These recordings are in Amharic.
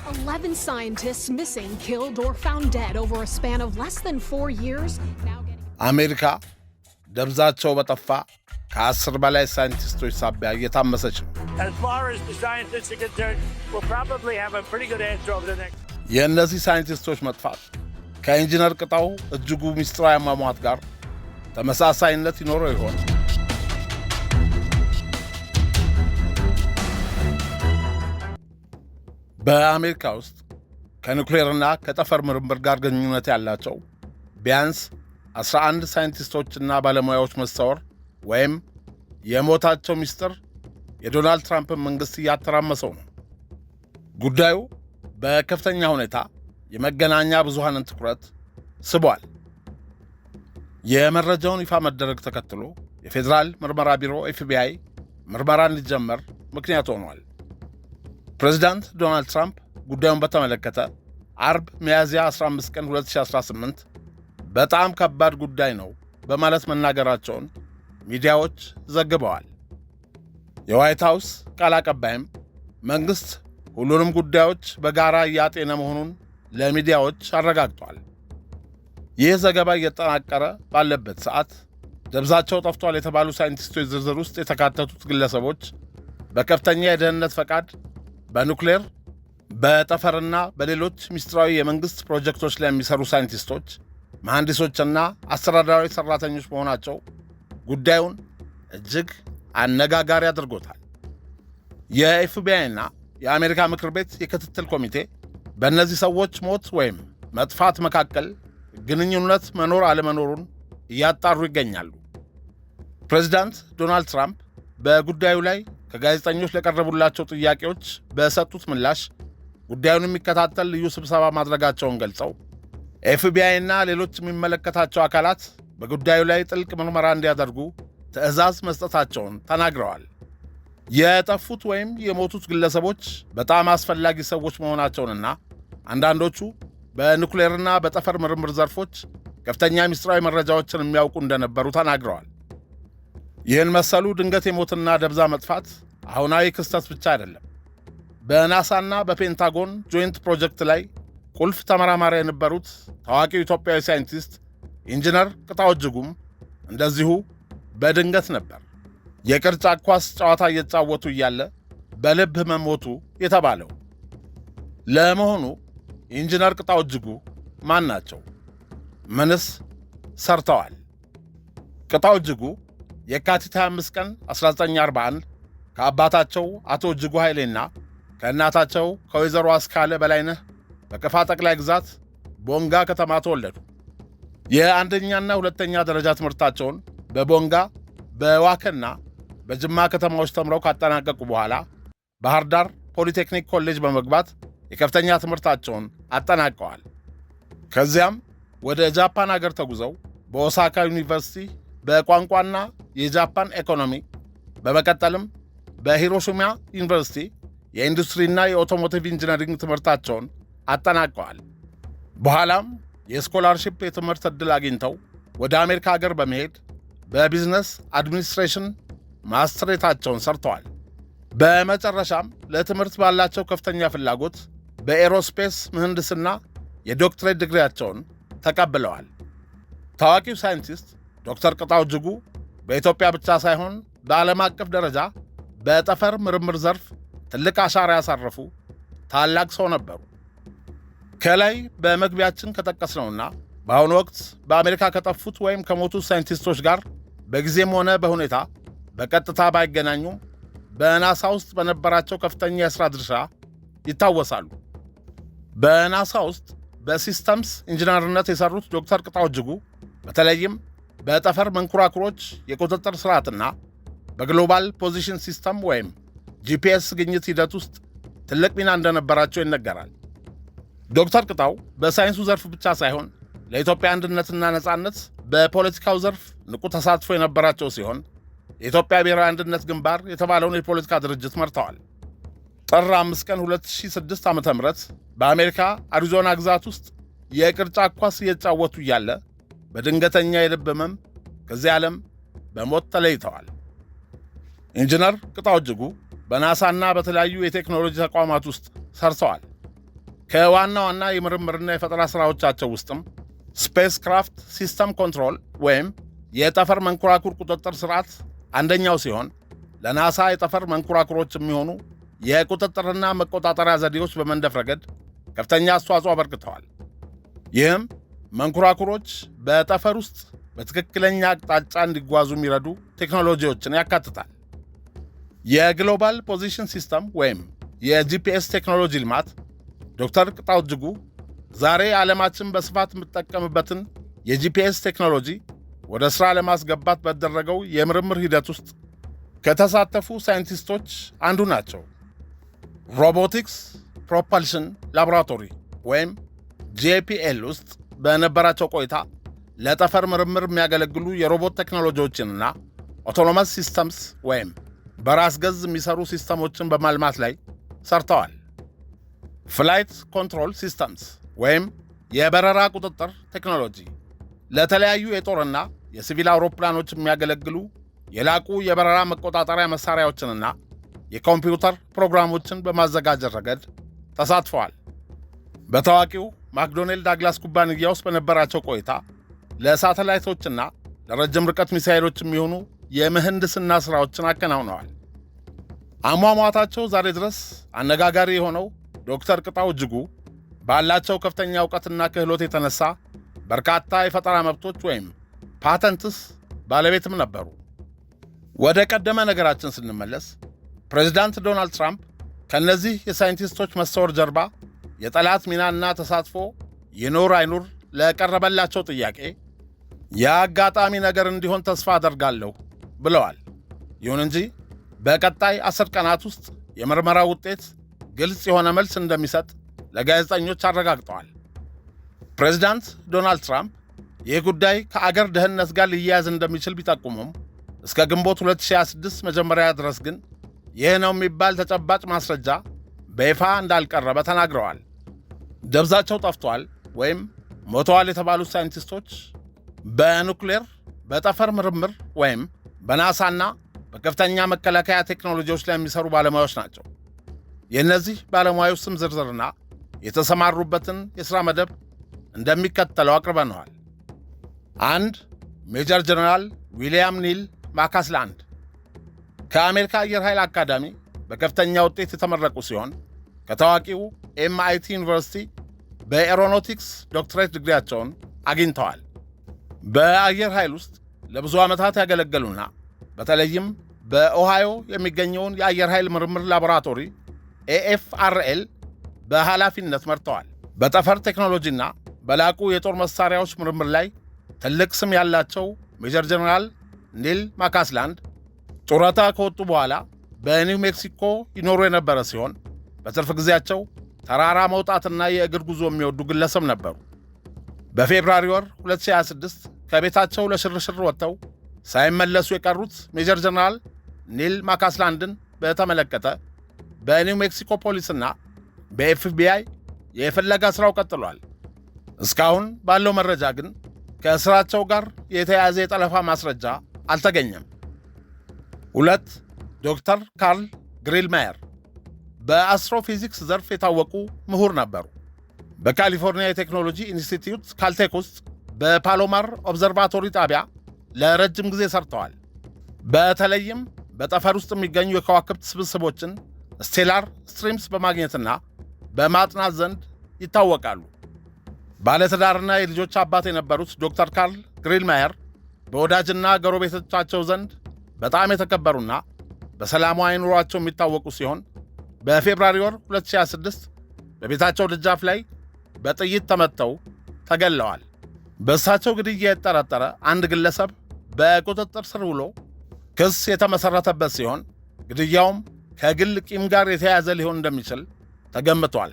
11 scientists missing, killed, or found dead over a span of less than 4 years. አሜሪካ ደብዛቸው በጠፋ ከ10 በላይ ሳይንቲስቶች ሳቢያ እየታመሰች ነው። የእነዚህ ሳይንቲስቶች መጥፋት ከኢንጂነር ቅጣው እጅጉ ሚስጥራዊ አሟሟት ጋር ተመሳሳይነት ይኖረው ይሆን? በአሜሪካ ውስጥ ከኒውክሌርና ከጠፈር ምርምር ጋር ግንኙነት ያላቸው ቢያንስ 11 ሳይንቲስቶችና ባለሙያዎች መሰወር ወይም የሞታቸው ሚስጥር የዶናልድ ትራምፕን መንግሥት እያተራመሰው ነው። ጉዳዩ በከፍተኛ ሁኔታ የመገናኛ ብዙሃንን ትኩረት ስቧል። የመረጃውን ይፋ መደረግ ተከትሎ የፌዴራል ምርመራ ቢሮ ኤፍቢአይ ምርመራ እንዲጀመር ምክንያት ሆኗል። ፕሬዚዳንት ዶናልድ ትራምፕ ጉዳዩን በተመለከተ አርብ ሚያዝያ 15 ቀን 2018 በጣም ከባድ ጉዳይ ነው በማለት መናገራቸውን ሚዲያዎች ዘግበዋል። የዋይት ሃውስ ቃል አቀባይም መንግሥት ሁሉንም ጉዳዮች በጋራ እያጤነ መሆኑን ለሚዲያዎች አረጋግጧል። ይህ ዘገባ እየተጠናቀረ ባለበት ሰዓት ደብዛቸው ጠፍቷል የተባሉ ሳይንቲስቶች ዝርዝር ውስጥ የተካተቱት ግለሰቦች በከፍተኛ የደህንነት ፈቃድ በኑክሌር በጠፈርና በሌሎች ሚስጥራዊ የመንግሥት ፕሮጀክቶች ላይ የሚሰሩ ሳይንቲስቶች፣ መሐንዲሶችና አስተዳዳሪ ሠራተኞች መሆናቸው ጉዳዩን እጅግ አነጋጋሪ አድርጎታል። የኤፍቢአይና የአሜሪካ ምክር ቤት የክትትል ኮሚቴ በእነዚህ ሰዎች ሞት ወይም መጥፋት መካከል ግንኙነት መኖር አለመኖሩን እያጣሩ ይገኛሉ። ፕሬዚዳንት ዶናልድ ትራምፕ በጉዳዩ ላይ ከጋዜጠኞች ለቀረቡላቸው ጥያቄዎች በሰጡት ምላሽ ጉዳዩን የሚከታተል ልዩ ስብሰባ ማድረጋቸውን ገልጸው ኤፍቢአይና ሌሎች የሚመለከታቸው አካላት በጉዳዩ ላይ ጥልቅ ምርመራ እንዲያደርጉ ትዕዛዝ መስጠታቸውን ተናግረዋል። የጠፉት ወይም የሞቱት ግለሰቦች በጣም አስፈላጊ ሰዎች መሆናቸውንና አንዳንዶቹ በኑክሌርና በጠፈር ምርምር ዘርፎች ከፍተኛ ምስጢራዊ መረጃዎችን የሚያውቁ እንደነበሩ ተናግረዋል። ይህን መሰሉ ድንገት የሞትና ደብዛ መጥፋት አሁናዊ ክስተት ብቻ አይደለም። በናሳና በፔንታጎን ጆይንት ፕሮጀክት ላይ ቁልፍ ተመራማሪ የነበሩት ታዋቂው ኢትዮጵያዊ ሳይንቲስት ኢንጂነር ቅጣው እጅጉም እንደዚሁ በድንገት ነበር የቅርጫት ኳስ ጨዋታ እየተጫወቱ እያለ በልብ ህመም ሞቱ የተባለው። ለመሆኑ ኢንጂነር ቅጣው እጅጉ ማን ናቸው? ምንስ ሰርተዋል? ቅጣው እጅጉ የካቲት 25 ቀን 1941 ከአባታቸው አቶ እጅጉ ኃይሌና ከእናታቸው ከወይዘሮ አስካለ በላይነህ በከፋ ጠቅላይ ግዛት ቦንጋ ከተማ ተወለዱ። የአንደኛና ሁለተኛ ደረጃ ትምህርታቸውን በቦንጋ በዋከና በጅማ ከተማዎች ተምረው ካጠናቀቁ በኋላ ባህር ዳር ፖሊቴክኒክ ኮሌጅ በመግባት የከፍተኛ ትምህርታቸውን አጠናቀዋል። ከዚያም ወደ ጃፓን አገር ተጉዘው በኦሳካ ዩኒቨርሲቲ በቋንቋና የጃፓን ኢኮኖሚ በመቀጠልም በሂሮሺማ ዩኒቨርሲቲ የኢንዱስትሪና የኦቶሞቲቭ ኢንጂነሪንግ ትምህርታቸውን አጠናቀዋል። በኋላም የስኮላርሺፕ የትምህርት ዕድል አግኝተው ወደ አሜሪካ አገር በመሄድ በቢዝነስ አድሚኒስትሬሽን ማስትሬታቸውን ሰርተዋል። በመጨረሻም ለትምህርት ባላቸው ከፍተኛ ፍላጎት በኤሮስፔስ ምህንድስና የዶክትሬት ዲግሪያቸውን ተቀብለዋል። ታዋቂው ሳይንቲስት ዶክተር ቅጣው እጅጉ በኢትዮጵያ ብቻ ሳይሆን በዓለም አቀፍ ደረጃ በጠፈር ምርምር ዘርፍ ትልቅ አሻራ ያሳረፉ ታላቅ ሰው ነበሩ። ከላይ በመግቢያችን ከጠቀስነውና በአሁኑ ወቅት በአሜሪካ ከጠፉት ወይም ከሞቱት ሳይንቲስቶች ጋር በጊዜም ሆነ በሁኔታ በቀጥታ ባይገናኙም በናሳ ውስጥ በነበራቸው ከፍተኛ የሥራ ድርሻ ይታወሳሉ። በናሳ ውስጥ በሲስተምስ ኢንጂነርነት የሠሩት ዶክተር ቅጣው እጅጉ በተለይም በጠፈር መንኮራኩሮች የቁጥጥር ሥርዓትና በግሎባል ፖዚሽን ሲስተም ወይም ጂፒኤስ ግኝት ሂደት ውስጥ ትልቅ ሚና እንደነበራቸው ይነገራል። ዶክተር ቅጣው በሳይንሱ ዘርፍ ብቻ ሳይሆን ለኢትዮጵያ አንድነትና ነጻነት በፖለቲካው ዘርፍ ንቁ ተሳትፎ የነበራቸው ሲሆን የኢትዮጵያ ብሔራዊ አንድነት ግንባር የተባለውን የፖለቲካ ድርጅት መርተዋል። ጥር 5 ቀን 2006 ዓ.ም በአሜሪካ አሪዞና ግዛት ውስጥ የቅርጫት ኳስ እየተጫወቱ እያለ በድንገተኛ የልብ ህመም ከዚህ ዓለም በሞት ተለይተዋል። ኢንጂነር ቅጣው እጅጉ በናሳና በተለያዩ የቴክኖሎጂ ተቋማት ውስጥ ሰርተዋል። ከዋና ዋና የምርምርና የፈጠራ ሥራዎቻቸው ውስጥም ስፔስ ክራፍት ሲስተም ኮንትሮል ወይም የጠፈር መንኮራኩር ቁጥጥር ሥርዓት አንደኛው ሲሆን ለናሳ የጠፈር መንኮራኩሮች የሚሆኑ የቁጥጥርና መቆጣጠሪያ ዘዴዎች በመንደፍ ረገድ ከፍተኛ አስተዋጽኦ አበርክተዋል። ይህም መንኮራኩሮች በጠፈር ውስጥ በትክክለኛ አቅጣጫ እንዲጓዙ የሚረዱ ቴክኖሎጂዎችን ያካትታል። የግሎባል ፖዚሽን ሲስተም ወይም የጂፒኤስ ቴክኖሎጂ ልማት ዶክተር ቅጣው እጅጉ ዛሬ ዓለማችን በስፋት የምትጠቀምበትን የጂፒኤስ ቴክኖሎጂ ወደ ሥራ ለማስገባት በተደረገው የምርምር ሂደት ውስጥ ከተሳተፉ ሳይንቲስቶች አንዱ ናቸው። ሮቦቲክስ ፕሮፐልሽን ላቦራቶሪ ወይም ጄፒኤል ውስጥ በነበራቸው ቆይታ ለጠፈር ምርምር የሚያገለግሉ የሮቦት ቴክኖሎጂዎችንና ኦቶኖመስ ሲስተምስ ወይም በራስ ገዝ የሚሰሩ ሲስተሞችን በማልማት ላይ ሰርተዋል። ፍላይት ኮንትሮል ሲስተምስ ወይም የበረራ ቁጥጥር ቴክኖሎጂ ለተለያዩ የጦርና የሲቪል አውሮፕላኖች የሚያገለግሉ የላቁ የበረራ መቆጣጠሪያ መሳሪያዎችንና የኮምፒውተር ፕሮግራሞችን በማዘጋጀት ረገድ ተሳትፈዋል። በታዋቂው ማክዶኔል ዳግላስ ኩባንያ ውስጥ በነበራቸው ቆይታ ለሳተላይቶችና ለረጅም ርቀት ሚሳይሎች የሚሆኑ የምህንድስና ሥራዎችን አከናውነዋል። አሟሟታቸው ዛሬ ድረስ አነጋጋሪ የሆነው ዶክተር ቅጣው እጅጉ ባላቸው ከፍተኛ ዕውቀትና ክህሎት የተነሳ በርካታ የፈጠራ መብቶች ወይም ፓተንትስ ባለቤትም ነበሩ። ወደ ቀደመ ነገራችን ስንመለስ ፕሬዚዳንት ዶናልድ ትራምፕ ከእነዚህ የሳይንቲስቶች መሰወር ጀርባ የጠላት ሚናና ተሳትፎ ይኑር አይኑር ለቀረበላቸው ጥያቄ የአጋጣሚ ነገር እንዲሆን ተስፋ አደርጋለሁ ብለዋል። ይሁን እንጂ በቀጣይ 10 ቀናት ውስጥ የምርመራ ውጤት ግልጽ የሆነ መልስ እንደሚሰጥ ለጋዜጠኞች አረጋግጠዋል። ፕሬዚዳንት ዶናልድ ትራምፕ ይህ ጉዳይ ከአገር ደህንነት ጋር ሊያያዝ እንደሚችል ቢጠቁሙም እስከ ግንቦት 2026 መጀመሪያ ድረስ ግን ይህ ነው የሚባል ተጨባጭ ማስረጃ በይፋ እንዳልቀረበ ተናግረዋል። ደብዛቸው ጠፍቷል ወይም ሞተዋል የተባሉት ሳይንቲስቶች በኑክሌር በጠፈር ምርምር ወይም በናሳና በከፍተኛ መከላከያ ቴክኖሎጂዎች ላይ የሚሰሩ ባለሙያዎች ናቸው። የእነዚህ ባለሙያዎች ስም ዝርዝርና የተሰማሩበትን የሥራ መደብ እንደሚከተለው አቅርበነዋል። 1. ሜጀር ጀነራል ዊልያም ኒል ማካስላንድ ከአሜሪካ አየር ኃይል አካዳሚ በከፍተኛ ውጤት የተመረቁ ሲሆን ከታዋቂው ኤምአይቲ ዩኒቨርሲቲ በኤሮኖቲክስ ዶክትሬት ዲግሪያቸውን አግኝተዋል። በአየር ኃይል ውስጥ ለብዙ ዓመታት ያገለገሉና በተለይም በኦሃዮ የሚገኘውን የአየር ኃይል ምርምር ላቦራቶሪ ኤኤፍአርኤል በኃላፊነት መርተዋል። በጠፈር ቴክኖሎጂና በላቁ የጦር መሳሪያዎች ምርምር ላይ ትልቅ ስም ያላቸው ሜጀር ጀነራል ኒል ማካስላንድ ጡረታ ከወጡ በኋላ በኒው ሜክሲኮ ይኖሩ የነበረ ሲሆን በትርፍ ጊዜያቸው ተራራ መውጣትና የእግር ጉዞ የሚወዱ ግለሰብ ነበሩ። በፌብራሪ ወር 2026 ከቤታቸው ለሽርሽር ወጥተው ሳይመለሱ የቀሩት ሜጀር ጀነራል ኒል ማካስላንድን በተመለከተ በኒው ሜክሲኮ ፖሊስና በኤፍቢአይ የፍለጋ ሥራው ቀጥሏል። እስካሁን ባለው መረጃ ግን ከሥራቸው ጋር የተያያዘ የጠለፋ ማስረጃ አልተገኘም። 2. ዶክተር ካርል ግሪልማየር በአስትሮፊዚክስ ዘርፍ የታወቁ ምሁር ነበሩ። በካሊፎርኒያ የቴክኖሎጂ ኢንስቲትዩት ካልቴክ ውስጥ በፓሎማር ኦብዘርቫቶሪ ጣቢያ ለረጅም ጊዜ ሰርተዋል። በተለይም በጠፈር ውስጥ የሚገኙ የከዋክብት ስብስቦችን ስቴላር ስትሪምስ በማግኘትና በማጥናት ዘንድ ይታወቃሉ። ባለትዳርና የልጆች አባት የነበሩት ዶክተር ካርል ግሪልማየር በወዳጅና ጎረቤቶቻቸው ዘንድ በጣም የተከበሩና በሰላማዊ ኑሯቸው የሚታወቁ ሲሆን በፌብራሪ ወር 2026 በቤታቸው ደጃፍ ላይ በጥይት ተመተው ተገለዋል። በእሳቸው ግድያ የተጠረጠረ አንድ ግለሰብ በቁጥጥር ስር ውሎ ክስ የተመሠረተበት ሲሆን ግድያውም ከግል ቂም ጋር የተያያዘ ሊሆን እንደሚችል ተገምቷል።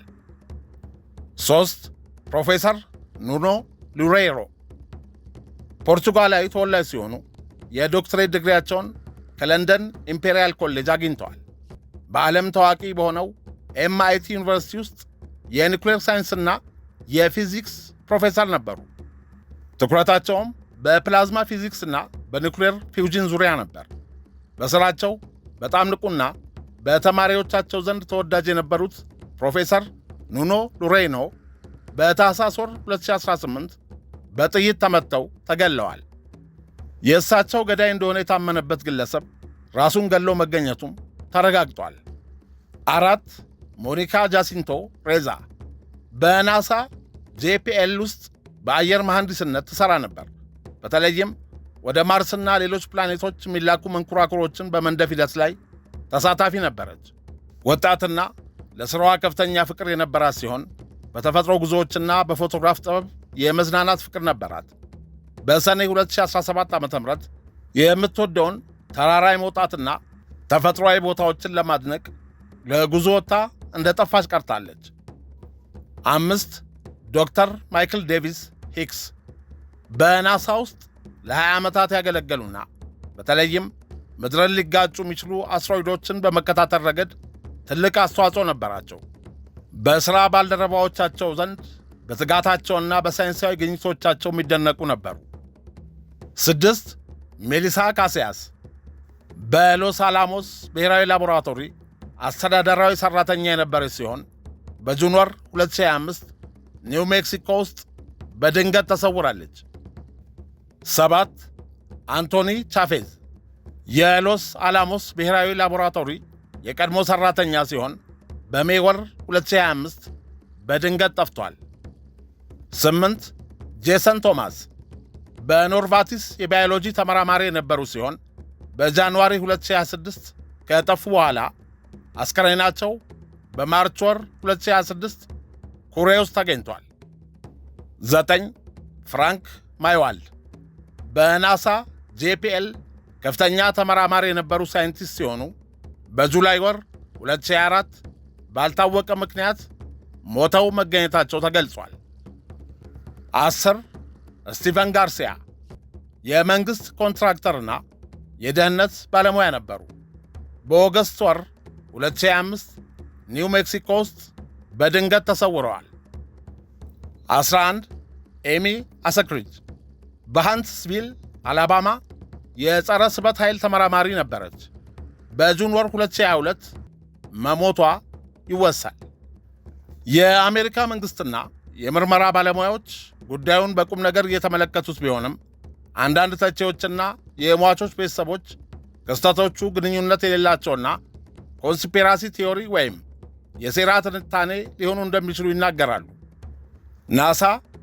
3. ፕሮፌሰር ኑኖ ሉሬሮ ፖርቹጋላዊ ተወላጅ ሲሆኑ የዶክትሬት ዲግሪያቸውን ከለንደን ኢምፔሪያል ኮሌጅ አግኝተዋል። በዓለም ታዋቂ በሆነው ኤምአይቲ ዩኒቨርሲቲ ውስጥ የኒውክሌር ሳይንስና የፊዚክስ ፕሮፌሰር ነበሩ። ትኩረታቸውም በፕላዝማ ፊዚክስና በኒውክሌር ፊውዥን ዙሪያ ነበር። በሥራቸው በጣም ንቁና በተማሪዎቻቸው ዘንድ ተወዳጅ የነበሩት ፕሮፌሰር ኑኖ ሉሬኖ በታህሳስ ወር 2018 በጥይት ተመተው ተገለዋል። የእሳቸው ገዳይ እንደሆነ የታመነበት ግለሰብ ራሱን ገሎ መገኘቱም ተረጋግጧል። 4 ሞኒካ ጃሲንቶ ሬዛ በናሳ JPL ውስጥ በአየር መሐንዲስነት ትሠራ ነበር። በተለይም ወደ ማርስና ሌሎች ፕላኔቶች የሚላኩ መንኮራኩሮችን በመንደፍ ሂደት ላይ ተሳታፊ ነበረች። ወጣትና ለሥራዋ ከፍተኛ ፍቅር የነበራት ሲሆን በተፈጥሮ ጉዞዎችና በፎቶግራፍ ጥበብ የመዝናናት ፍቅር ነበራት። በሰኔ 2017 ዓ.ም የምትወደውን ተራራ መውጣትና ተፈጥሯዊ ቦታዎችን ለማድነቅ ለጉዞ ወጥታ እንደ ጠፋች ቀርታለች። 5 ዶክተር ማይክል ዴቪስ ሂክስ በናሳ ውስጥ ለ20 ዓመታት ያገለገሉና በተለይም ምድርን ሊጋጩ የሚችሉ አስትሮይዶችን በመከታተል ረገድ ትልቅ አስተዋጽኦ ነበራቸው። በሥራ ባልደረባዎቻቸው ዘንድ በትጋታቸውና በሳይንሳዊ ግኝቶቻቸው የሚደነቁ ነበሩ። 6 ሜሊሳ ካሲያስ በሎስ አላሞስ ብሔራዊ ላቦራቶሪ አስተዳደራዊ ሠራተኛ የነበረች ሲሆን በጁን ወር 2025 ኒው ሜክሲኮ ውስጥ በድንገት ተሰውራለች። 7 አንቶኒ ቻፌዝ የሎስ አላሞስ ብሔራዊ ላቦራቶሪ የቀድሞ ሠራተኛ ሲሆን በሜይ ወር 2025 በድንገት ጠፍቷል። 8 ጄሰን ቶማስ በኖርቫቲስ የባዮሎጂ ተመራማሪ የነበሩ ሲሆን በጃንዋሪ 2026 ከጠፉ በኋላ አስከሬናቸው በማርች ወር 2026 ኩሬ ውስጥ ተገኝቷል። 9 ፍራንክ ማይዋልድ በናሳ JPL ከፍተኛ ተመራማሪ የነበሩ ሳይንቲስት ሲሆኑ በጁላይ ወር 2024 ባልታወቀ ምክንያት ሞተው መገኘታቸው ተገልጿል። 10 ስቲቨን ጋርሲያ የመንግሥት ኮንትራክተርና የደህንነት ባለሙያ ነበሩ። በኦገስት ወር 2025 ኒው ሜክሲኮ ውስጥ በድንገት ተሰውረዋል። 11 ኤሚ አሰክሪጅ በሃንትስቪል አላባማ የጸረ ስበት ኃይል ተመራማሪ ነበረች። በጁን ወር 2022 መሞቷ ይወሳል። የአሜሪካ መንግሥትና የምርመራ ባለሙያዎች ጉዳዩን በቁም ነገር እየተመለከቱት ቢሆንም አንዳንድ ተቺዎችና የሟቾች ቤተሰቦች ክስተቶቹ ግንኙነት የሌላቸውና ኮንስፒራሲ ቲዮሪ ወይም የሴራ ትንታኔ ሊሆኑ እንደሚችሉ ይናገራሉ። ናሳ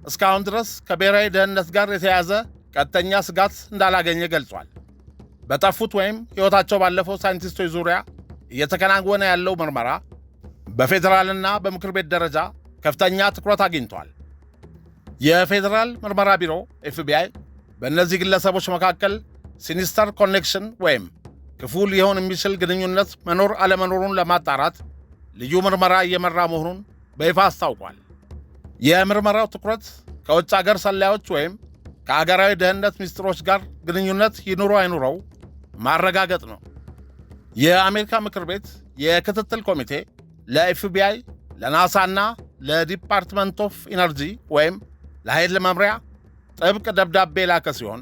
እስካሁን ድረስ ከብሔራዊ ደህንነት ጋር የተያያዘ ቀጥተኛ ስጋት እንዳላገኘ ገልጿል። በጠፉት ወይም ሕይወታቸው ባለፈው ሳይንቲስቶች ዙሪያ እየተከናወነ ያለው ምርመራ በፌዴራልና በምክር ቤት ደረጃ ከፍተኛ ትኩረት አግኝቷል። የፌዴራል ምርመራ ቢሮ FBI በእነዚህ ግለሰቦች መካከል ሲኒስተር ኮኔክሽን ወይም ክፉ ሊሆን የሚችል ግንኙነት መኖር አለመኖሩን ለማጣራት ልዩ ምርመራ እየመራ መሆኑን በይፋ አስታውቋል። የምርመራው ትኩረት ከውጭ አገር ሰላዮች ወይም ከአገራዊ ደህንነት ሚኒስትሮች ጋር ግንኙነት ይኑሮ አይኑረው ማረጋገጥ ነው። የአሜሪካ ምክር ቤት የክትትል ኮሚቴ ለFBI ለናሳና ለዲፓርትመንት ኦፍ ኢነርጂ ወይም ለኃይል መምሪያ ጥብቅ ደብዳቤ ላከ ሲሆን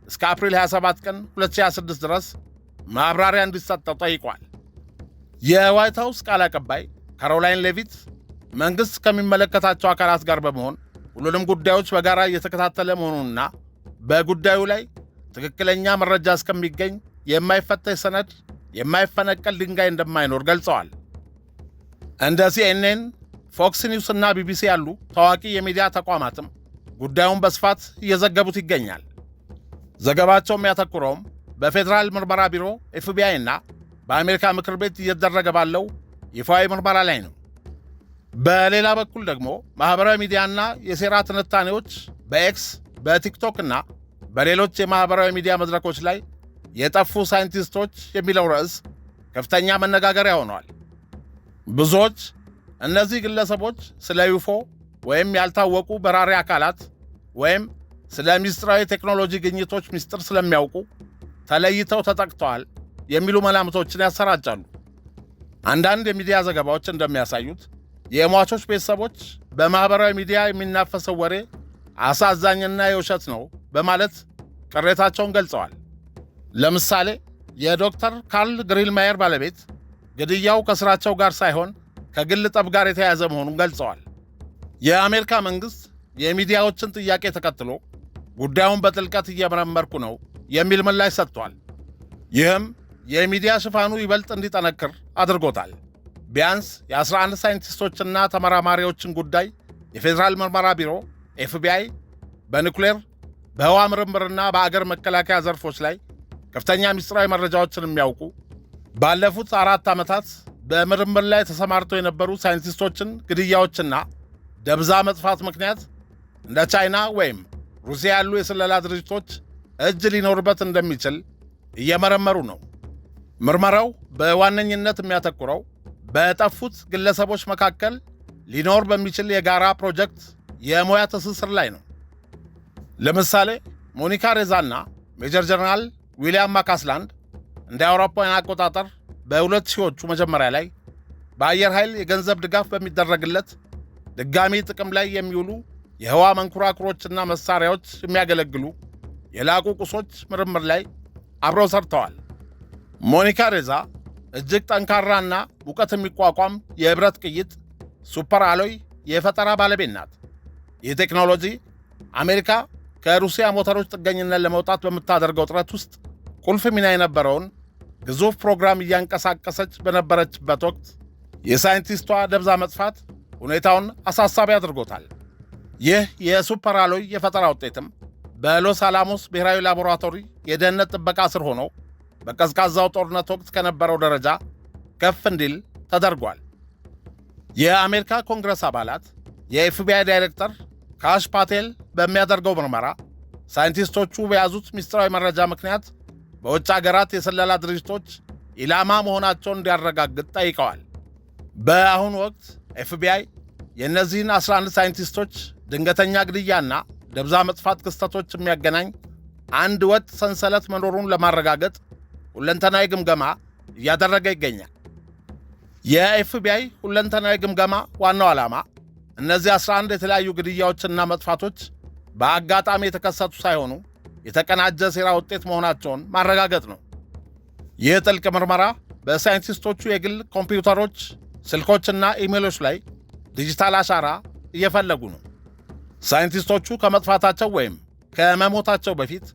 እስከ አፕሪል 27 ቀን 2026 ድረስ ማብራሪያ እንዲሰጠው ጠይቋል። የዋይት ሃውስ ቃል አቀባይ ካሮላይን ሌቪት መንግሥት ከሚመለከታቸው አካላት ጋር በመሆን ሁሉንም ጉዳዮች በጋራ እየተከታተለ መሆኑንና በጉዳዩ ላይ ትክክለኛ መረጃ እስከሚገኝ የማይፈተሽ ሰነድ፣ የማይፈነቀል ድንጋይ እንደማይኖር ገልጸዋል። እንደ CNN፣ ፎክስ ኒውስ እና BBC ያሉ ታዋቂ የሚዲያ ተቋማትም ጉዳዩን በስፋት እየዘገቡት ይገኛል። ዘገባቸው የሚያተኩረውም በፌዴራል ምርመራ ቢሮ FBI እና በአሜሪካ ምክር ቤት እየተደረገ ባለው ይፋዊ ምርመራ ላይ ነው። በሌላ በኩል ደግሞ ማኅበራዊ ሚዲያና የሴራ ትንታኔዎች በኤክስ በቲክቶክ እና በሌሎች የማኅበራዊ ሚዲያ መድረኮች ላይ የጠፉ ሳይንቲስቶች የሚለው ርዕስ ከፍተኛ መነጋገሪያ ሆነዋል። ብዙዎች እነዚህ ግለሰቦች ስለ ዩፎ ወይም ያልታወቁ በራሪ አካላት ወይም ስለ ሚስጥራዊ ቴክኖሎጂ ግኝቶች ሚስጥር ስለሚያውቁ ተለይተው ተጠቅተዋል የሚሉ መላምቶችን ያሰራጫሉ። አንዳንድ የሚዲያ ዘገባዎች እንደሚያሳዩት የሟቾች ቤተሰቦች በማኅበራዊ ሚዲያ የሚናፈሰው ወሬ አሳዛኝና የውሸት ነው በማለት ቅሬታቸውን ገልጸዋል። ለምሳሌ የዶክተር ካርል ግሪልማየር ባለቤት ግድያው ከሥራቸው ጋር ሳይሆን ከግል ጠብ ጋር የተያያዘ መሆኑን ገልጸዋል። የአሜሪካ መንግሥት የሚዲያዎችን ጥያቄ ተከትሎ ጉዳዩን በጥልቀት እየመረመርኩ ነው የሚል ምላሽ ሰጥቷል። ይህም የሚዲያ ሽፋኑ ይበልጥ እንዲጠነክር አድርጎታል። ቢያንስ የ11 ሳይንቲስቶችና ተመራማሪዎችን ጉዳይ የፌዴራል ምርመራ ቢሮ ኤፍቢአይ በኒኩሌር በህዋ ምርምርና በአገር መከላከያ ዘርፎች ላይ ከፍተኛ ምስጢራዊ መረጃዎችን የሚያውቁ ባለፉት 4 ዓመታት በምርምር ላይ ተሰማርተው የነበሩ ሳይንቲስቶችን ግድያዎችና ደብዛ መጥፋት ምክንያት እንደ ቻይና ወይም ሩሲያ ያሉ የስለላ ድርጅቶች እጅ ሊኖርበት እንደሚችል እየመረመሩ ነው። ምርመራው በዋነኝነት የሚያተኩረው በጠፉት ግለሰቦች መካከል ሊኖር በሚችል የጋራ ፕሮጀክት የሙያ ትስስር ላይ ነው። ለምሳሌ ሞኒካ ሬዛና ሜጀር ጀነራል ዊሊያም ማካስላንድ እንደ አውሮፓውያን አቆጣጠር በ2000ዎቹ መጀመሪያ ላይ በአየር ኃይል የገንዘብ ድጋፍ በሚደረግለት ድጋሚ ጥቅም ላይ የሚውሉ የህዋ መንኮራኩሮችና መሳሪያዎች የሚያገለግሉ የላቁ ቁሶች ምርምር ላይ አብረው ሰርተዋል። ሞኒካ ሬዛ እጅግ ጠንካራና ሙቀት የሚቋቋም የብረት ቅይጥ ሱፐር አሎይ የፈጠራ ባለቤት ናት። ይህ ቴክኖሎጂ አሜሪካ ከሩሲያ ሞተሮች ጥገኝነት ለመውጣት በምታደርገው ጥረት ውስጥ ቁልፍ ሚና የነበረውን ግዙፍ ፕሮግራም እያንቀሳቀሰች በነበረችበት ወቅት የሳይንቲስቷ ደብዛ መጥፋት ሁኔታውን አሳሳቢ አድርጎታል። ይህ የሱፐር አሎይ የፈጠራ ውጤትም በሎስ አላሞስ ብሔራዊ ላቦራቶሪ የደህንነት ጥበቃ ስር ሆኖ በቀዝቃዛው ጦርነት ወቅት ከነበረው ደረጃ ከፍ እንዲል ተደርጓል። የአሜሪካ ኮንግረስ አባላት የኤፍቢአይ ዳይሬክተር ካሽ ፓቴል በሚያደርገው ምርመራ ሳይንቲስቶቹ በያዙት ምስጢራዊ መረጃ ምክንያት በውጭ አገራት የስለላ ድርጅቶች ኢላማ መሆናቸውን እንዲያረጋግጥ ጠይቀዋል። በአሁኑ ወቅት ኤፍቢአይ የእነዚህን 11 ሳይንቲስቶች ድንገተኛ ግድያና ደብዛ መጥፋት ክስተቶች የሚያገናኝ አንድ ወጥ ሰንሰለት መኖሩን ለማረጋገጥ ሁለንተናዊ ግምገማ እያደረገ ይገኛል። የኤፍቢአይ ሁለንተናዊ ግምገማ ዋናው ዓላማ እነዚህ 11 የተለያዩ ግድያዎችና መጥፋቶች በአጋጣሚ የተከሰቱ ሳይሆኑ የተቀናጀ ሴራ ውጤት መሆናቸውን ማረጋገጥ ነው። ይህ ጥልቅ ምርመራ በሳይንቲስቶቹ የግል ኮምፒውተሮች፣ ስልኮችና ኢሜሎች ላይ ዲጂታል አሻራ እየፈለጉ ነው። ሳይንቲስቶቹ ከመጥፋታቸው ወይም ከመሞታቸው በፊት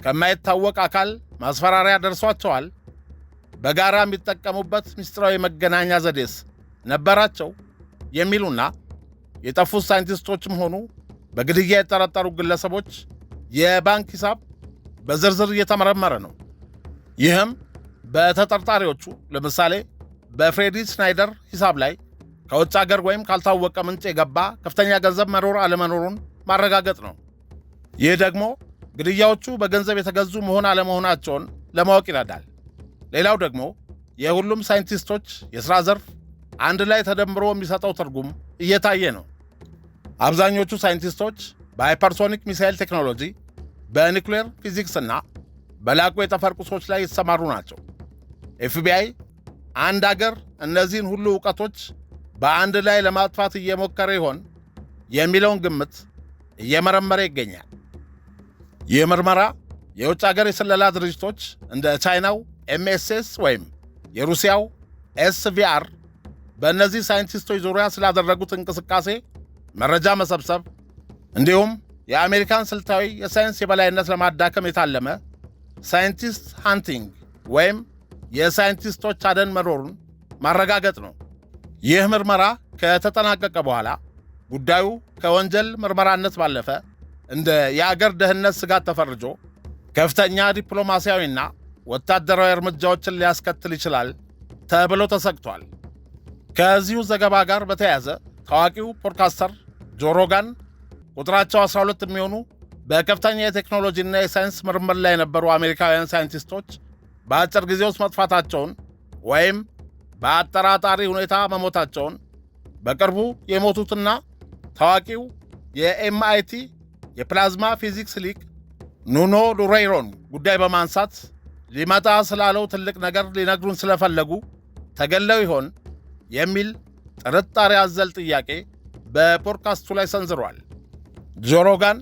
ከማይታወቅ አካል ማስፈራሪያ ደርሷቸዋል? በጋራ የሚጠቀሙበት ምስጢራዊ መገናኛ ዘዴስ ነበራቸው? የሚሉና የጠፉት ሳይንቲስቶችም ሆኑ በግድያ የተጠረጠሩ ግለሰቦች የባንክ ሂሳብ በዝርዝር እየተመረመረ ነው። ይህም በተጠርጣሪዎቹ ለምሳሌ በፍሬዲ ስናይደር ሂሳብ ላይ ከውጭ አገር ወይም ካልታወቀ ምንጭ የገባ ከፍተኛ ገንዘብ መኖር አለመኖሩን ማረጋገጥ ነው። ይህ ደግሞ ግድያዎቹ በገንዘብ የተገዙ መሆን አለመሆናቸውን ለማወቅ ይረዳል። ሌላው ደግሞ የሁሉም ሳይንቲስቶች የሥራ ዘርፍ አንድ ላይ ተደምሮ የሚሰጠው ትርጉም እየታየ ነው። አብዛኞቹ ሳይንቲስቶች በሃይፐርሶኒክ ሚሳይል ቴክኖሎጂ፣ በኒኩሌር ፊዚክስና በላቁ የጠፈር ቁሶች ላይ የተሰማሩ ናቸው። ኤፍቢአይ አንድ አገር እነዚህን ሁሉ ዕውቀቶች በአንድ ላይ ለማጥፋት እየሞከረ ይሆን የሚለውን ግምት እየመረመረ ይገኛል። ይህ ምርመራ የውጭ አገር የስለላ ድርጅቶች እንደ ቻይናው ኤምኤስኤስ ወይም የሩሲያው ኤስቪአር በእነዚህ ሳይንቲስቶች ዙሪያ ስላደረጉት እንቅስቃሴ መረጃ መሰብሰብ እንዲሁም የአሜሪካን ስልታዊ የሳይንስ የበላይነት ለማዳከም የታለመ ሳይንቲስት ሃንቲንግ ወይም የሳይንቲስቶች አደን መኖሩን ማረጋገጥ ነው። ይህ ምርመራ ከተጠናቀቀ በኋላ ጉዳዩ ከወንጀል ምርመራነት ባለፈ እንደ የአገር ደህንነት ስጋት ተፈርጆ ከፍተኛ ዲፕሎማሲያዊና ወታደራዊ እርምጃዎችን ሊያስከትል ይችላል ተብሎ ተሰግቷል። ከዚሁ ዘገባ ጋር በተያያዘ ታዋቂው ፖድካስተር ጆ ሮጋን ቁጥራቸው 12 የሚሆኑ በከፍተኛ የቴክኖሎጂና የሳይንስ ምርምር ላይ የነበሩ አሜሪካውያን ሳይንቲስቶች በአጭር ጊዜ ውስጥ መጥፋታቸውን ወይም በአጠራጣሪ ሁኔታ መሞታቸውን በቅርቡ የሞቱትና ታዋቂው የኤምአይቲ የፕላዝማ ፊዚክስ ሊቅ ኑኖ ዱሬይሮን ጉዳይ በማንሳት ሊመጣ ስላለው ትልቅ ነገር ሊነግሩን ስለፈለጉ ተገለው ይሆን የሚል ጥርጣሬ አዘል ጥያቄ በፖድካስቱ ላይ ሰንዝሯል። ጆ ሮጋን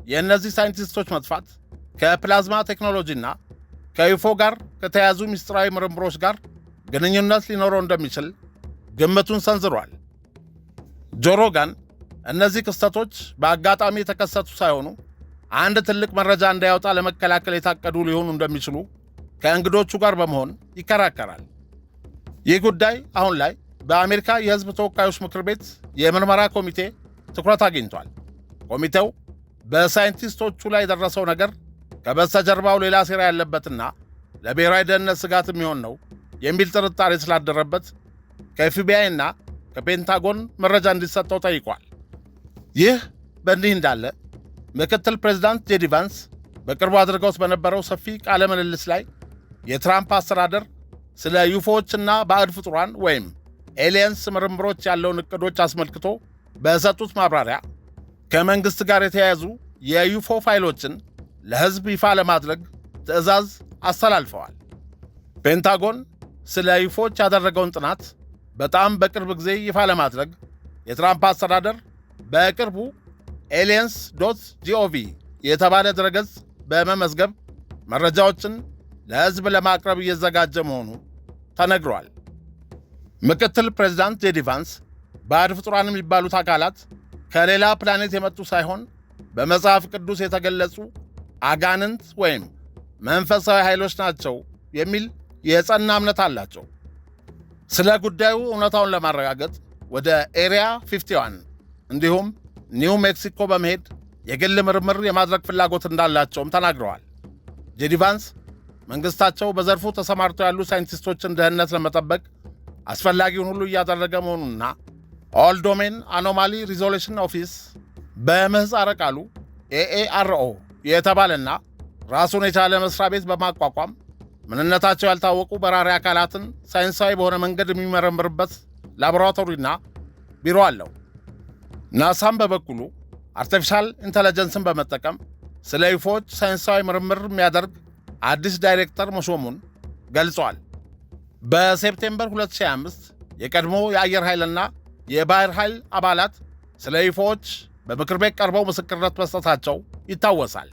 የእነዚህ ሳይንቲስቶች መጥፋት ከፕላዝማ ቴክኖሎጂና ከዩፎ ጋር ከተያዙ ምስጢራዊ ምርምሮች ጋር ግንኙነት ሊኖረው እንደሚችል ግምቱን ሰንዝሯል። ጆ ሮጋን እነዚህ ክስተቶች በአጋጣሚ የተከሰቱ ሳይሆኑ አንድ ትልቅ መረጃ እንዳያወጣ ለመከላከል የታቀዱ ሊሆኑ እንደሚችሉ ከእንግዶቹ ጋር በመሆን ይከራከራል። ይህ ጉዳይ አሁን ላይ በአሜሪካ የሕዝብ ተወካዮች ምክር ቤት የምርመራ ኮሚቴ ትኩረት አግኝቷል። ኮሚቴው በሳይንቲስቶቹ ላይ የደረሰው ነገር ከበስተጀርባው ሌላ ሴራ ያለበትና ለብሔራዊ ደህንነት ስጋት የሚሆን ነው የሚል ጥርጣሬ ስላደረበት ከኤፍቢአይ እና ከፔንታጎን መረጃ እንዲሰጠው ጠይቋል። ይህ በእንዲህ እንዳለ ምክትል ፕሬዚዳንት ጄዲ ቫንስ በቅርቡ አድርገውት በነበረው ሰፊ ቃለ ምልልስ ላይ የትራምፕ አስተዳደር ስለ ዩፎዎችና ባዕድ ፍጡራን ወይም ኤሊየንስ ምርምሮች ያለውን ዕቅዶች አስመልክቶ በሰጡት ማብራሪያ ከመንግሥት ጋር የተያያዙ የዩፎ ፋይሎችን ለሕዝብ ይፋ ለማድረግ ትዕዛዝ አስተላልፈዋል። ፔንታጎን ስለ ዩፎዎች ያደረገውን ጥናት በጣም በቅርብ ጊዜ ይፋ ለማድረግ የትራምፕ አስተዳደር በቅርቡ aliens.gov የተባለ ድረገጽ በመመዝገብ መረጃዎችን ለሕዝብ ለማቅረብ እየዘጋጀ መሆኑ ተነግሯል። ምክትል ፕሬዚዳንት ጄዲ ቫንስ ባዕድ ፍጡራን የሚባሉት አካላት ከሌላ ፕላኔት የመጡ ሳይሆን በመጽሐፍ ቅዱስ የተገለጹ አጋንንት ወይም መንፈሳዊ ኃይሎች ናቸው የሚል የጸና እምነት አላቸው። ስለ ጉዳዩ እውነታውን ለማረጋገጥ ወደ ኤሪያ 51 እንዲሁም ኒው ሜክሲኮ በመሄድ የግል ምርምር የማድረግ ፍላጎት እንዳላቸውም ተናግረዋል። ጄዲ ቫንስ መንግሥታቸው በዘርፉ ተሰማርተው ያሉ ሳይንቲስቶችን ደህንነት ለመጠበቅ አስፈላጊውን ሁሉ እያደረገ መሆኑና ኦል ዶሜን አኖማሊ ሪዞሉሽን ኦፊስ በምህፃረ ቃሉ ኤኤአርኦ የተባለና ራሱን የቻለ መስሪያ ቤት በማቋቋም ምንነታቸው ያልታወቁ በራሪ አካላትን ሳይንሳዊ በሆነ መንገድ የሚመረምርበት ላቦራቶሪና ቢሮ አለው። ናሳም በበኩሉ አርቲፊሻል ኢንተለጀንስን በመጠቀም ስለ ዩፎዎች ሳይንሳዊ ምርምር የሚያደርግ አዲስ ዳይሬክተር መሾሙን ገልጿል። በሴፕቴምበር 2025 የቀድሞ የአየር ኃይልና የባህር ኃይል አባላት ስለ ዩፎዎች በምክር ቤት ቀርበው ምስክርነት መስጠታቸው ይታወሳል።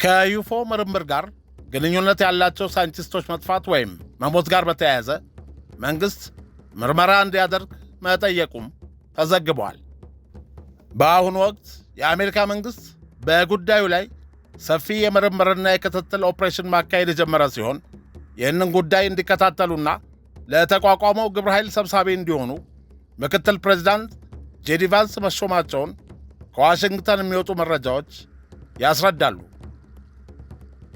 ከዩፎ ምርምር ጋር ግንኙነት ያላቸው ሳይንቲስቶች መጥፋት ወይም መሞት ጋር በተያያዘ መንግሥት ምርመራ እንዲያደርግ መጠየቁም ተዘግቧል። በአሁኑ ወቅት የአሜሪካ መንግሥት በጉዳዩ ላይ ሰፊ የምርምርና የክትትል ኦፕሬሽን ማካሄድ የጀመረ ሲሆን ይህንን ጉዳይ እንዲከታተሉና ለተቋቋመው ግብረ ኃይል ሰብሳቢ እንዲሆኑ ምክትል ፕሬዚዳንት ጄዲ ቫንስ መሾማቸውን ከዋሽንግተን የሚወጡ መረጃዎች ያስረዳሉ።